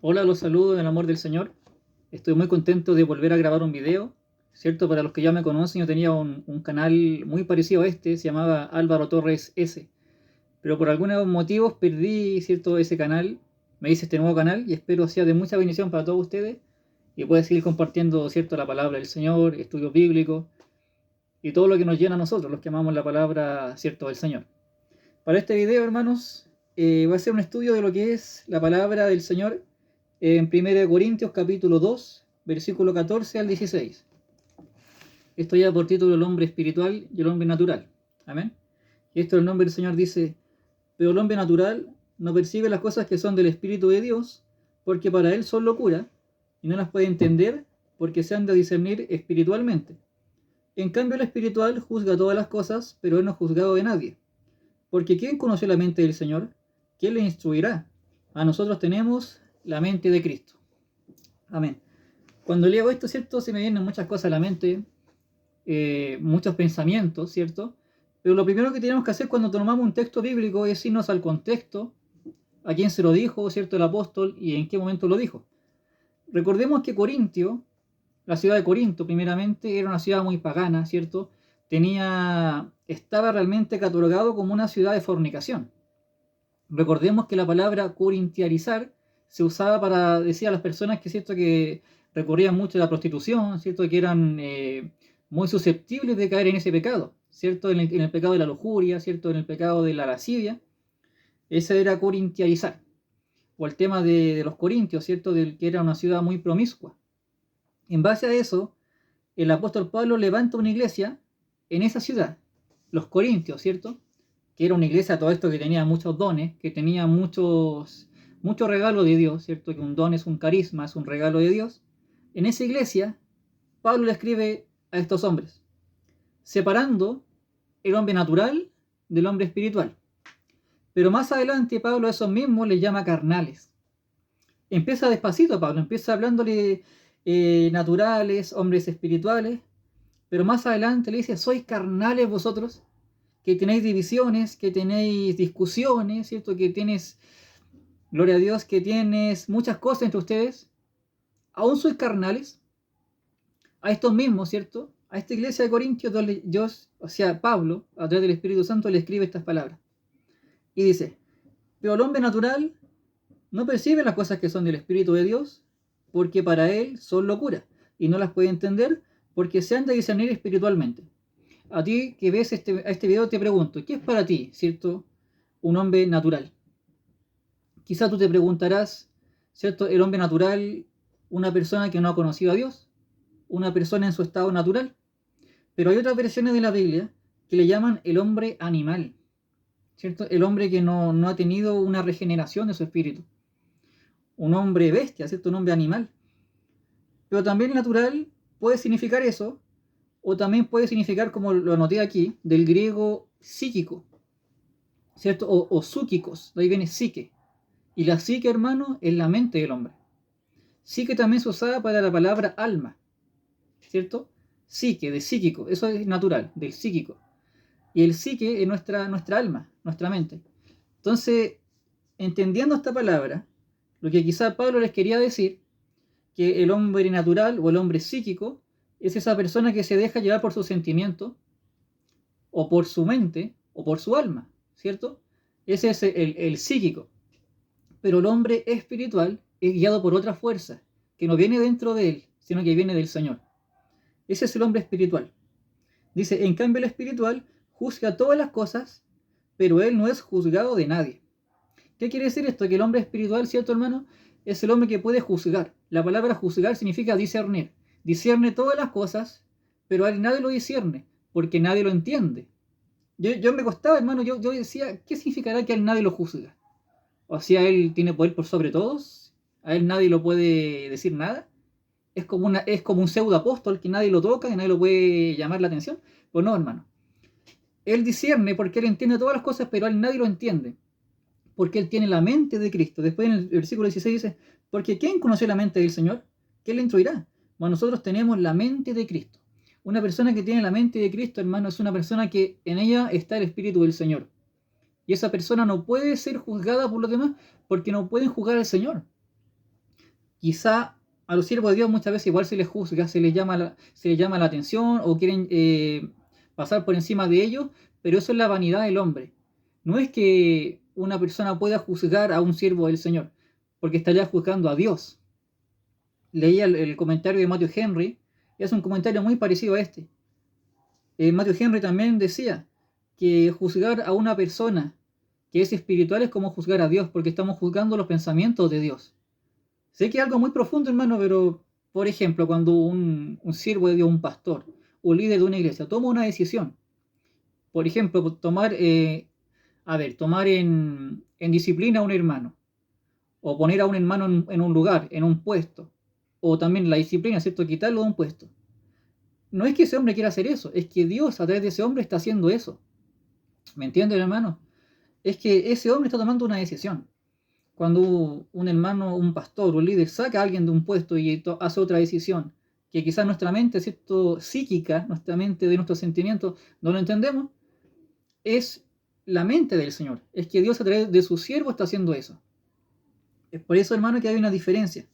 Hola, los saludo en el amor del Señor. Estoy muy contento de volver a grabar un video, ¿cierto? Para los que ya me conocen, yo tenía un canal muy parecido a este, se llamaba Álvaro Torres S. Pero por algunos motivos perdí, ¿cierto? Ese canal. Me hice este nuevo canal y espero sea de mucha bendición para todos ustedes y pueda seguir compartiendo, ¿cierto? La palabra del Señor, estudios bíblicos y todo lo que nos llena a nosotros, los que amamos la palabra, ¿cierto? Del Señor. Para este video, hermanos, va a ser un estudio de lo que es la palabra del Señor en 1 Corintios capítulo 2, versículo 14 al 16. Esto ya por título el hombre espiritual y el hombre natural. Amén. Y esto el nombre del Señor dice, pero el hombre natural no percibe las cosas que son del Espíritu de Dios, porque para él son locura, y no las puede entender, porque se han de discernir espiritualmente. En cambio el espiritual juzga todas las cosas, pero él no es juzgado de nadie. Porque ¿quién conoció la mente del Señor? ¿Quién le instruirá? A nosotros tenemos la mente de Cristo. Amén. Cuando leo esto, ¿cierto? Se me vienen muchas cosas a la mente, muchos pensamientos, ¿cierto? Pero lo primero que tenemos que hacer cuando tomamos un texto bíblico es irnos al contexto, a quién se lo dijo, ¿cierto? El apóstol y en qué momento lo dijo. Recordemos que Corintio, la ciudad de Corinto, primeramente, era una ciudad muy pagana, ¿cierto? Estaba realmente catalogado como una ciudad de fornicación. Recordemos que la palabra corintiarizar se usaba para decir a las personas que, ¿cierto? Que recurrían mucho a la prostitución, ¿cierto? Que eran muy susceptibles de caer en ese pecado, ¿cierto? En el pecado de la lujuria, ¿cierto? En el pecado de la lascivia. Ese era corintiarizar. O el tema de los corintios, ¿cierto? Del que era una ciudad muy promiscua. En base a eso, el apóstol Pablo levanta una iglesia en esa ciudad, los corintios, ¿cierto? Que era una iglesia, todo esto que tenía muchos dones, que tenía muchos regalos de Dios, ¿cierto? Que un don es un carisma, es un regalo de Dios. En esa iglesia, Pablo le escribe a estos hombres, separando el hombre natural del hombre espiritual. Pero más adelante Pablo a esos mismos les llama carnales. Empieza despacito Pablo, empieza hablándole naturales, hombres espirituales, pero más adelante le dice, sois carnales vosotros, que tenéis divisiones, que tenéis discusiones, ¿cierto? Que tienes, gloria a Dios, que tienes muchas cosas entre ustedes. Aún sois carnales. A estos mismos, ¿cierto? A esta iglesia de Corintios, o sea, Pablo, a través del Espíritu Santo, le escribe estas palabras. Y dice, pero el hombre natural no percibe las cosas que son del Espíritu de Dios, porque para él son locura, y no las puede entender, porque se han de discernir espiritualmente. A ti que ves este video te pregunto, ¿qué es para ti, cierto, un hombre natural? Quizá tú te preguntarás, ¿cierto? El hombre natural, una persona que no ha conocido a Dios, una persona en su estado natural. Pero hay otras versiones de la Biblia que le llaman el hombre animal, ¿cierto? El hombre que no ha tenido una regeneración de su espíritu. Un hombre bestia, ¿cierto? Un hombre animal. Pero también natural puede significar eso, o también puede significar, como lo anoté aquí, del griego psíquico, ¿cierto? O psúquicos, de ahí viene psique. Y la psique, hermano, es la mente del hombre. Psique también se usaba para la palabra alma, ¿cierto? Psique, de psíquico, eso es natural, del psíquico. Y el psique es nuestra alma, nuestra mente. Entonces, entendiendo esta palabra, lo que quizá Pablo les quería decir, que el hombre natural o el hombre psíquico es esa persona que se deja llevar por sus sentimientos, o por su mente, o por su alma, ¿cierto? Ese es el psíquico. Pero el hombre espiritual es guiado por otra fuerza, que no viene dentro de él, sino que viene del Señor. Ese es el hombre espiritual. Dice, en cambio el espiritual juzga todas las cosas, pero él no es juzgado de nadie. ¿Qué quiere decir esto? Que el hombre espiritual, ¿cierto, hermano? Es el hombre que puede juzgar. La palabra juzgar significa discernir. Discierne todas las cosas, pero a él nadie lo discierne, porque nadie lo entiende. Yo me costaba, hermano, yo decía, ¿qué significará que a él nadie lo juzga? O sea, él tiene poder por sobre todos, a él nadie lo puede decir nada. Es como un pseudo apóstol que nadie lo toca y nadie lo puede llamar la atención. Pues no, hermano. Él discierne porque él entiende todas las cosas, pero a él nadie lo entiende. Porque él tiene la mente de Cristo. Después en el versículo 16 dice, porque ¿quién conoció la mente del Señor? ¿Quién le instruirá? Bueno, nosotros tenemos la mente de Cristo. Una persona que tiene la mente de Cristo, hermano, es una persona que en ella está el Espíritu del Señor. Y esa persona no puede ser juzgada por los demás porque no pueden juzgar al Señor. Quizá a los siervos de Dios muchas veces igual se les juzga, se les llama la atención o quieren pasar por encima de ellos, pero eso es la vanidad del hombre. No es que una persona pueda juzgar a un siervo del Señor, porque estaría juzgando a Dios. Leía el comentario de Matthew Henry, y es un comentario muy parecido a este. Matthew Henry también decía que juzgar a una persona que es espiritual es como juzgar a Dios, porque estamos juzgando los pensamientos de Dios. Sé que es algo muy profundo, hermano, pero, por ejemplo, cuando un siervo de Dios, un pastor, un líder de una iglesia, toma una decisión, por ejemplo, tomar en disciplina a un hermano, o poner a un hermano en un lugar, en un puesto, o también la disciplina, ¿cierto? Quitarlo de un puesto. No es que ese hombre quiera hacer eso, es que Dios a través de ese hombre está haciendo eso. ¿Me entienden, hermano? Es que ese hombre está tomando una decisión. Cuando un hermano, un pastor, un líder saca a alguien de un puesto y hace otra decisión, que quizás nuestra mente, ¿cierto? Psíquica, nuestra mente de nuestros sentimientos, no lo entendemos, es la mente del Señor. Es que Dios a través de su siervo está haciendo eso. Es por eso, hermano, que hay una diferencia,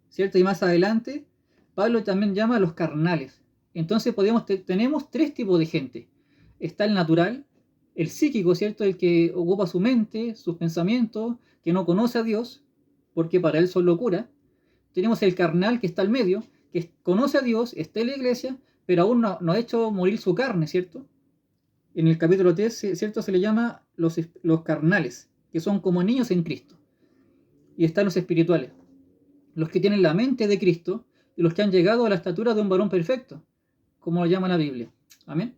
¿cierto? Y más adelante, Pablo también llama a los carnales. Entonces tenemos tres tipos de gente. Está el natural, el psíquico, ¿cierto? El que ocupa su mente, sus pensamientos, que no conoce a Dios, porque para él son locura. Tenemos el carnal que está al medio, que conoce a Dios, está en la iglesia, pero aún no ha hecho morir su carne, ¿cierto? En el capítulo 3, ¿cierto? Se le llama los carnales, que son como niños en Cristo. Y están los espirituales, los que tienen la mente de Cristo y los que han llegado a la estatura de un varón perfecto, como lo llama la Biblia. Amén.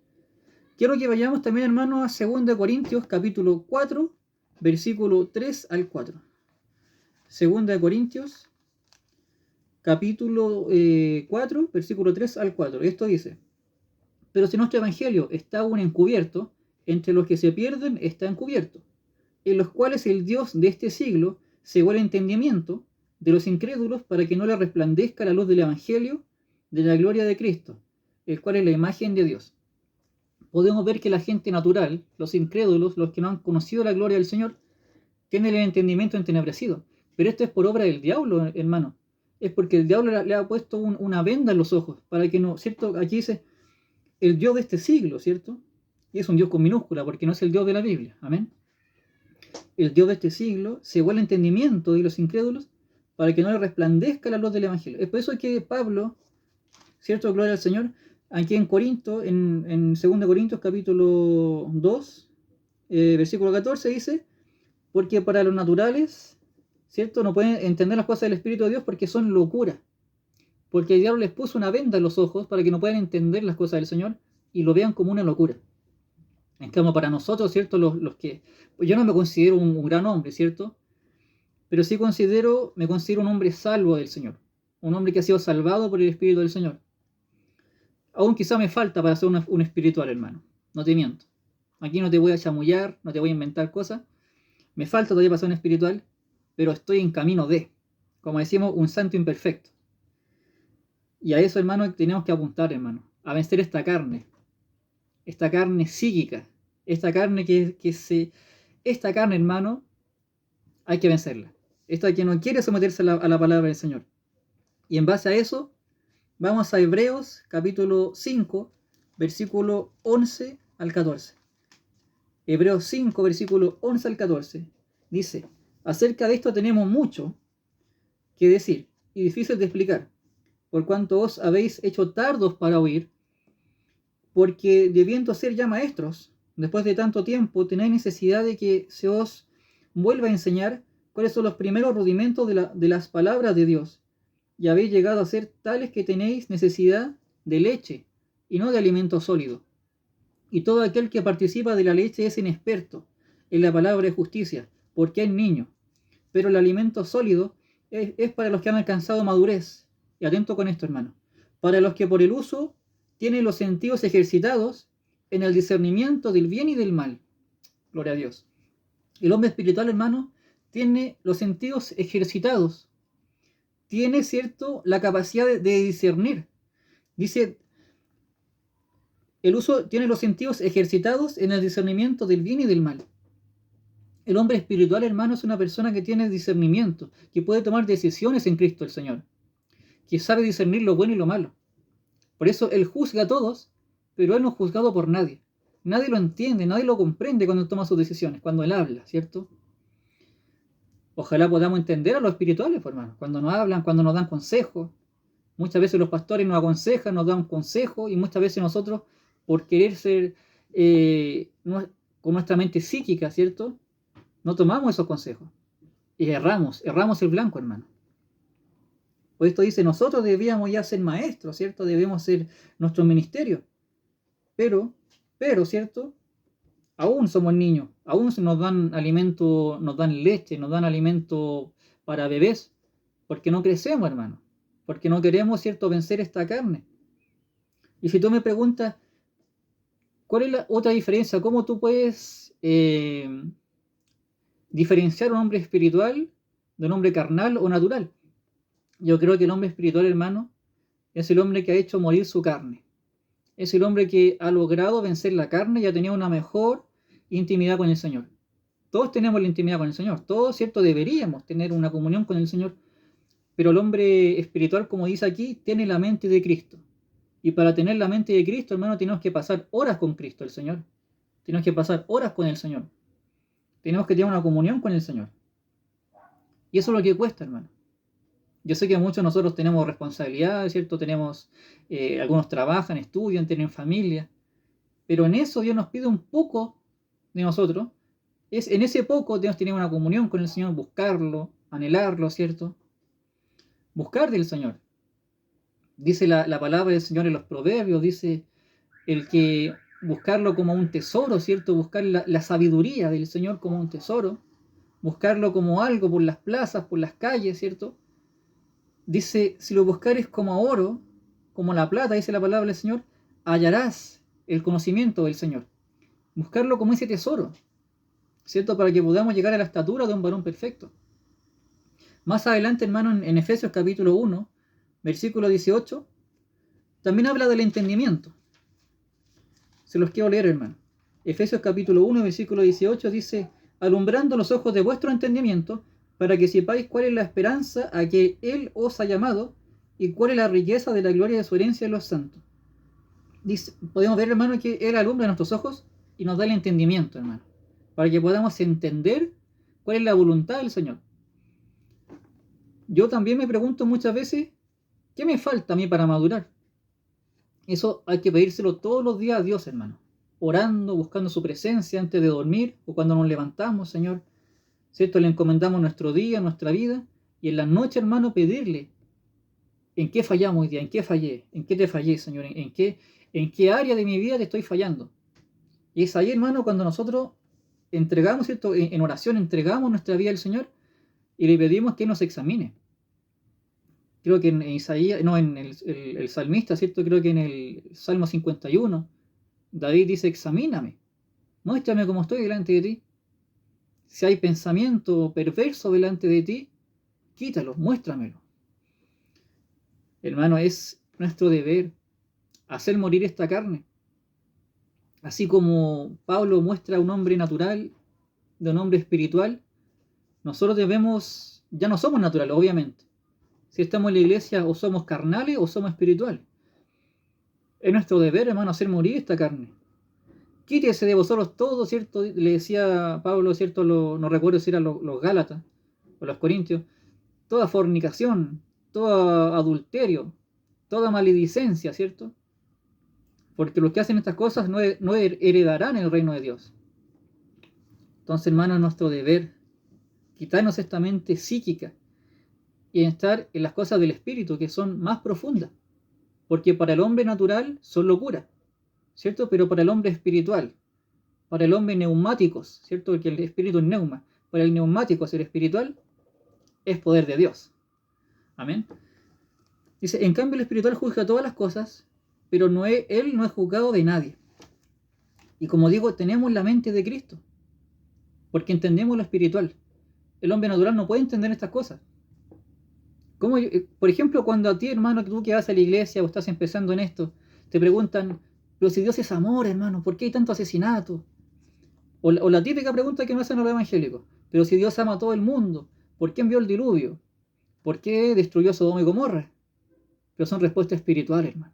Quiero que vayamos también, hermano, a 2 Corintios, capítulo 4, versículo 3 al 4. 2 Corintios, capítulo 4, versículo 3 al 4. Esto dice: pero si nuestro evangelio está aún encubierto, entre los que se pierden está encubierto, en los cuales el Dios de este siglo cegó el entendimiento de los incrédulos para que no les resplandezca la luz del evangelio de la gloria de Cristo, el cual es la imagen de Dios. Podemos ver que la gente natural, los incrédulos, los que no han conocido la gloria del Señor, tienen el entendimiento entenebrecido. Pero esto es por obra del diablo, hermano. Es porque el diablo le ha puesto una venda en los ojos para que no, ¿cierto? Aquí dice el Dios de este siglo, ¿cierto? Y es un Dios con minúscula porque no es el Dios de la Biblia. Amén. El Dios de este siglo cegó el entendimiento de los incrédulos para que no le resplandezca la luz del evangelio. Es por eso que Pablo, ¿cierto? Gloria al Señor. Aquí en Corinto, en 2 Corintios capítulo 2, versículo 14 dice: porque para los naturales, ¿cierto? No pueden entender las cosas del Espíritu de Dios porque son locura. Porque el diablo les puso una venda en los ojos para que no puedan entender las cosas del Señor y lo vean como una locura. En cambio, para nosotros, ¿cierto? Los que... Pues yo no me considero un gran hombre, ¿cierto? Pero sí me considero un hombre salvo del Señor. Un hombre que ha sido salvado por el Espíritu del Señor. Aún quizá me falta para ser un espiritual, hermano. No te miento. Aquí no te voy a chamullar, no te voy a inventar cosas. Me falta todavía para ser un espiritual, pero estoy en camino de, como decimos, un santo imperfecto. Y a eso, hermano, tenemos que apuntar, hermano. A vencer esta carne psíquica. Esta carne esta carne, hermano, hay que vencerla. Esta que no quiere someterse a la palabra del Señor. Y en base a eso, vamos a Hebreos capítulo 5, versículo 11 al 14. Hebreos 5, versículo 11 al 14. Dice: acerca de esto tenemos mucho que decir y difícil de explicar, por cuanto os habéis hecho tardos para oír, porque debiendo ser ya maestros, después de tanto tiempo, tenéis necesidad de que se os vuelva a enseñar cuáles son los primeros rudimentos de las palabras de Dios, y habéis llegado a ser tales que tenéis necesidad de leche y no de alimento sólido. Y todo aquel que participa de la leche es inexperto en la palabra de justicia, porque es niño. Pero el alimento sólido es para los que han alcanzado madurez. Y atento con esto, hermano. Para los que por el uso tienen los sentidos ejercitados en el discernimiento del bien y del mal. Gloria a Dios. El hombre espiritual, hermano, tiene los sentidos ejercitados. Tiene, ¿cierto?, la capacidad de discernir. Dice: el uso tiene los sentidos ejercitados en el discernimiento del bien y del mal. El hombre espiritual, hermano, es una persona que tiene discernimiento, que puede tomar decisiones en Cristo el Señor, que sabe discernir lo bueno y lo malo. Por eso Él juzga a todos, pero Él no es juzgado por nadie. Nadie lo entiende, nadie lo comprende cuando toma sus decisiones, cuando Él habla, ¿cierto? Ojalá podamos entender a los espirituales, pues, hermano, cuando nos hablan, cuando nos dan consejos. Muchas veces los pastores nos aconsejan, nos dan consejos, y muchas veces nosotros, por querer ser con nuestra mente psíquica, ¿cierto? No tomamos esos consejos y erramos el blanco, hermano. Por esto dice, nosotros debíamos ya ser maestros, ¿cierto? Debemos ser nuestro ministerio. Pero, ¿cierto? Aún somos niños, aún nos dan alimento, nos dan leche, nos dan alimento para bebés, porque no crecemos, hermano, porque no queremos, ¿cierto?, vencer esta carne. Y si tú me preguntas, ¿cuál es la otra diferencia? ¿Cómo tú puedes diferenciar un hombre espiritual de un hombre carnal o natural? Yo creo que el hombre espiritual, hermano, es el hombre que ha hecho morir su carne. Es el hombre que ha logrado vencer la carne y ha tenido una mejor intimidad con el Señor. Todos tenemos la intimidad con el Señor. Todos, ¿cierto?, deberíamos tener una comunión con el Señor. Pero el hombre espiritual, como dice aquí, tiene la mente de Cristo. Y para tener la mente de Cristo, hermano, tenemos que pasar horas con Cristo, el Señor. Tenemos que pasar horas con el Señor. Tenemos que tener una comunión con el Señor. Y eso es lo que cuesta, hermano. Yo sé que muchos de nosotros tenemos responsabilidades, ¿cierto? Tenemos, algunos trabajan, estudian, tienen familia. Pero en eso Dios nos pide un poco de nosotros. En ese poco tenemos que tener una comunión con el Señor, buscarlo, anhelarlo, ¿cierto? Buscar del Señor. Dice la palabra del Señor en los Proverbios, dice el que buscarlo como un tesoro, ¿cierto? Buscar la sabiduría del Señor como un tesoro, buscarlo como algo por las plazas, por las calles, ¿cierto? Dice, si lo buscares como oro, como la plata, dice la palabra del Señor, hallarás el conocimiento del Señor. Buscarlo como ese tesoro, ¿cierto? Para que podamos llegar a la estatura de un varón perfecto. Más adelante, hermano, en Efesios capítulo 1, versículo 18, también habla del entendimiento. Se los quiero leer, hermano. Efesios capítulo 1, versículo 18 dice, alumbrando los ojos de vuestro entendimiento, para que sepáis cuál es la esperanza a que Él os ha llamado y cuál es la riqueza de la gloria de su herencia en los santos. Dice, podemos ver, hermano, que Él alumbra nuestros ojos y nos da el entendimiento, hermano, para que podamos entender cuál es la voluntad del Señor. Yo también me pregunto muchas veces, ¿qué me falta a mí para madurar? Eso hay que pedírselo todos los días a Dios, hermano. Orando, buscando su presencia antes de dormir o cuando nos levantamos, Señor. ¿Cierto? Le encomendamos nuestro día, nuestra vida. Y en la noche, hermano, pedirle en qué fallamos hoy día, en qué fallé, en qué te fallé, Señor, en qué área de mi vida te estoy fallando. Y es ahí, hermano, cuando nosotros entregamos, ¿cierto? En oración entregamos nuestra vida al Señor y le pedimos que nos examine. Creo que en Isaías, no, en el salmista, ¿cierto? Creo que en el Salmo 51, David dice, examíname, muéstrame cómo estoy delante de ti. Si hay pensamiento perverso delante de ti, quítalo, muéstramelo. Hermano, es nuestro deber hacer morir esta carne. Así como Pablo muestra a un hombre natural de un hombre espiritual, nosotros debemos, ya no somos naturales, obviamente. Si estamos en la iglesia, o somos carnales o somos espirituales. Es nuestro deber, hermano, hacer morir esta carne. Quítese de vosotros todo, ¿cierto? Le decía Pablo, ¿cierto? No recuerdo si eran los Gálatas o los Corintios. Toda fornicación, todo adulterio, toda maledicencia, ¿cierto? Porque los que hacen estas cosas no heredarán el reino de Dios. Entonces, hermano, es nuestro deber quitarnos esta mente psíquica y estar en las cosas del espíritu, que son más profundas. Porque para el hombre natural son locura, ¿cierto? Pero para el hombre espiritual, para el hombre neumáticos, ¿cierto? Porque el espíritu es neuma. Para el neumático, el espiritual, es poder de Dios. Amén. Dice, en cambio el espiritual juzga todas las cosas, pero él no es juzgado de nadie. Y como digo, tenemos la mente de Cristo, porque entendemos lo espiritual. El hombre natural no puede entender estas cosas. Como, por ejemplo, cuando a ti, hermano, tú que vas a la iglesia o estás empezando en esto, te preguntan, pero si Dios es amor, hermano, ¿por qué hay tanto asesinato? O la típica pregunta que me hacen los evangélicos. Pero si Dios ama a todo el mundo, ¿por qué envió el diluvio? ¿Por qué destruyó a Sodoma y Gomorra? Pero son respuestas espirituales, hermano.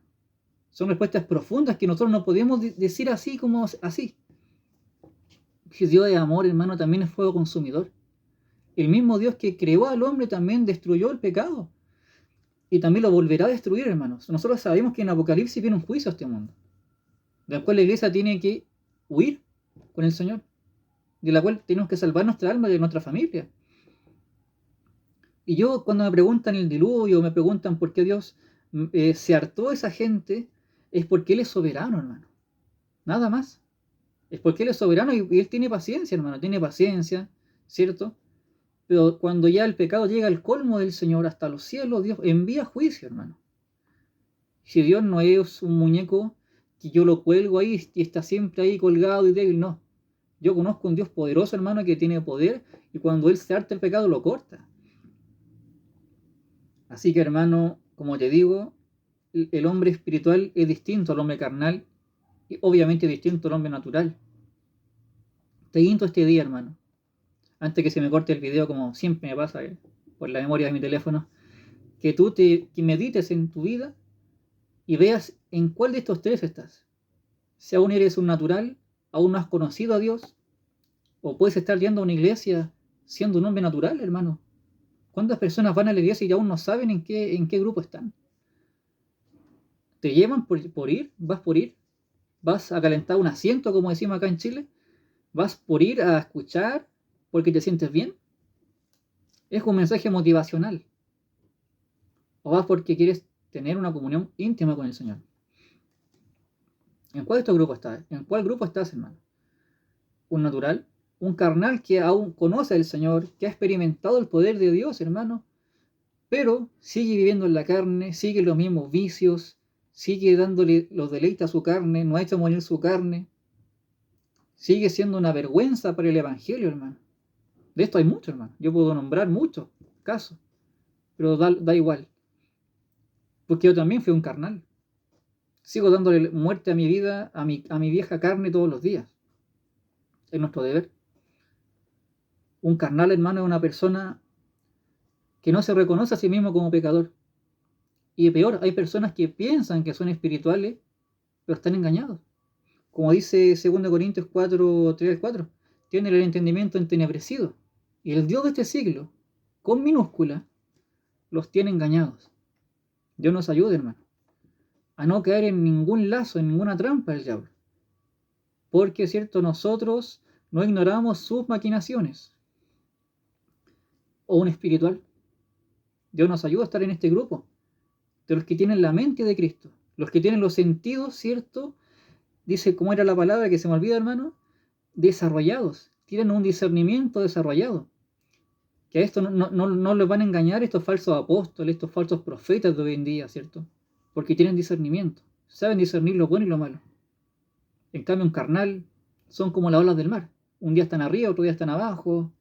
Son respuestas profundas que nosotros no podemos decir así como así. Si Dios es amor, hermano, también es fuego consumidor. El mismo Dios que creó al hombre también destruyó el pecado. Y también lo volverá a destruir, hermanos. Nosotros sabemos que en Apocalipsis viene un juicio a este mundo, del cual la iglesia tiene que huir con el Señor, de la cual tenemos que salvar nuestra alma y de nuestra familia. Y yo, cuando me preguntan el diluvio, me preguntan por qué Dios se hartó de esa gente, es porque Él es soberano, hermano. Nada más. Es porque Él es soberano y Él tiene paciencia, hermano. Tiene paciencia, ¿cierto? Pero cuando ya el pecado llega al colmo del Señor, hasta los cielos, Dios envía juicio, hermano. Si Dios no es un muñeco que yo lo cuelgo ahí y está siempre ahí colgado y débil, no. Yo conozco un Dios poderoso, hermano, que tiene poder, y cuando Él se harta el pecado lo corta. Así que, hermano, como te digo, el hombre espiritual es distinto al hombre carnal y obviamente distinto al hombre natural. Te invito este día, hermano, antes que se me corte el video, como siempre me pasa por la memoria de mi teléfono, que tú que medites en tu vida y veas en cuál de estos tres estás. Si aún eres un natural, aún no has conocido a Dios, o puedes estar yendo a una iglesia siendo un hombre natural, hermano. ¿Cuántas personas van a la iglesia y aún no saben en qué grupo están? ¿Te llevan por ir? ¿Vas por ir? ¿Vas a calentar un asiento, como decimos acá en Chile? ¿Vas por ir a escuchar porque te sientes bien? ¿Es un mensaje motivacional? ¿O vas porque quieres tener una comunión íntima con el Señor? ¿En cuál de estos grupos estás? ¿En cuál grupo estás, hermano? ¿Un natural? ¿Un carnal que aún conoce al Señor, que ha experimentado el poder de Dios, hermano, pero sigue viviendo en la carne, sigue los mismos vicios, sigue dándole los deleites a su carne, no ha hecho morir su carne, sigue siendo una vergüenza para el Evangelio, hermano? De esto hay mucho, hermano. Yo puedo nombrar muchos casos, pero da igual, porque yo también fui un carnal. Sigo dándole muerte a mi vida, a mi vieja carne todos los días. Es nuestro deber. Un carnal, hermano, es una persona que no se reconoce a sí mismo como pecador. Y peor, hay personas que piensan que son espirituales, pero están engañados. Como dice 2 Corintios 4, 3 al 4, tienen el entendimiento entenebrecido. Y el Dios de este siglo, con minúscula, los tiene engañados. Dios nos ayude, hermano, a no caer en ningún lazo, en ninguna trampa del diablo. Porque, es cierto, nosotros no ignoramos sus maquinaciones. O un espiritual. Dios nos ayuda a estar en este grupo de los que tienen la mente de Cristo, los que tienen los sentidos, ¿cierto? Dice, ¿cómo era la palabra que se me olvida, hermano? Desarrollados, tienen un discernimiento desarrollado. Que a esto no les van a engañar estos falsos apóstoles, estos falsos profetas de hoy en día, ¿cierto? Porque tienen discernimiento, saben discernir lo bueno y lo malo. En cambio, un carnal son como las olas del mar. Un día están arriba, otro día están abajo,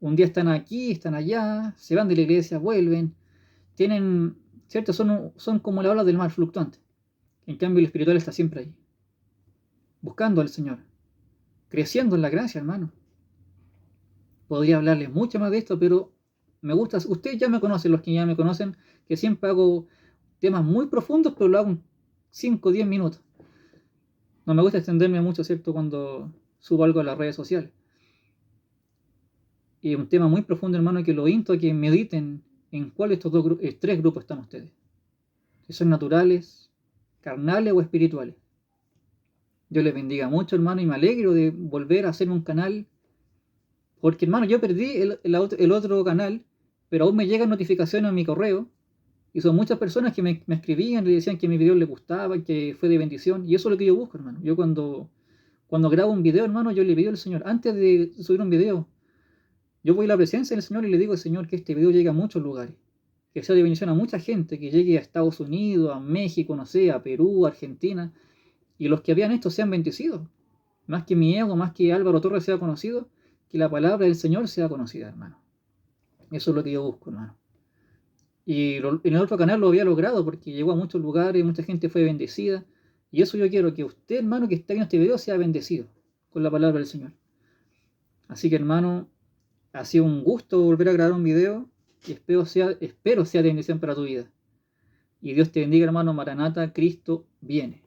un día están aquí, están allá, se van de la iglesia, vuelven. Tienen, ¿cierto? Son como las olas del mar fluctuantes. En cambio, el espiritual está siempre ahí, buscando al Señor, creciendo en la gracia, hermano. Podría hablarles mucho más de esto, pero me gusta, ustedes ya me conocen, los que ya me conocen, que siempre hago temas muy profundos, pero lo hago en 5 o 10 minutos. No me gusta extenderme mucho, ¿cierto?, cuando subo algo a las redes sociales. Y un tema muy profundo, hermano, que lo insto a que mediten en cuál de estos tres grupos están ustedes. Si son naturales, carnales o espirituales. Dios les bendiga mucho, hermano, y me alegro de volver a hacer un canal. Porque, hermano, yo perdí el otro canal, pero aún me llegan notificaciones a mi correo. Y son muchas personas que me escribían y decían que mi video les gustaba, que fue de bendición. Y eso es lo que yo busco, hermano. Yo cuando grabo un video, hermano, yo le pido al Señor, antes de subir un video, yo voy a la presencia del Señor y le digo al Señor que este video llegue a muchos lugares. Que sea de bendición a mucha gente, que llegue a Estados Unidos, a México, no sé, a Perú, a Argentina. Y los que vean esto sean bendecidos. Más que mi ego, más que Álvaro Torres sea conocido, que la palabra del Señor sea conocida, hermano. Eso es lo que yo busco, hermano. Y en el otro canal lo había logrado porque llegó a muchos lugares, mucha gente fue bendecida. Y eso yo quiero, que usted, hermano, que está viendo este video, sea bendecido con la palabra del Señor. Así que hermano, ha sido un gusto volver a grabar un video y espero sea de bendición para tu vida. Y Dios te bendiga, hermano. Maranata, Cristo viene.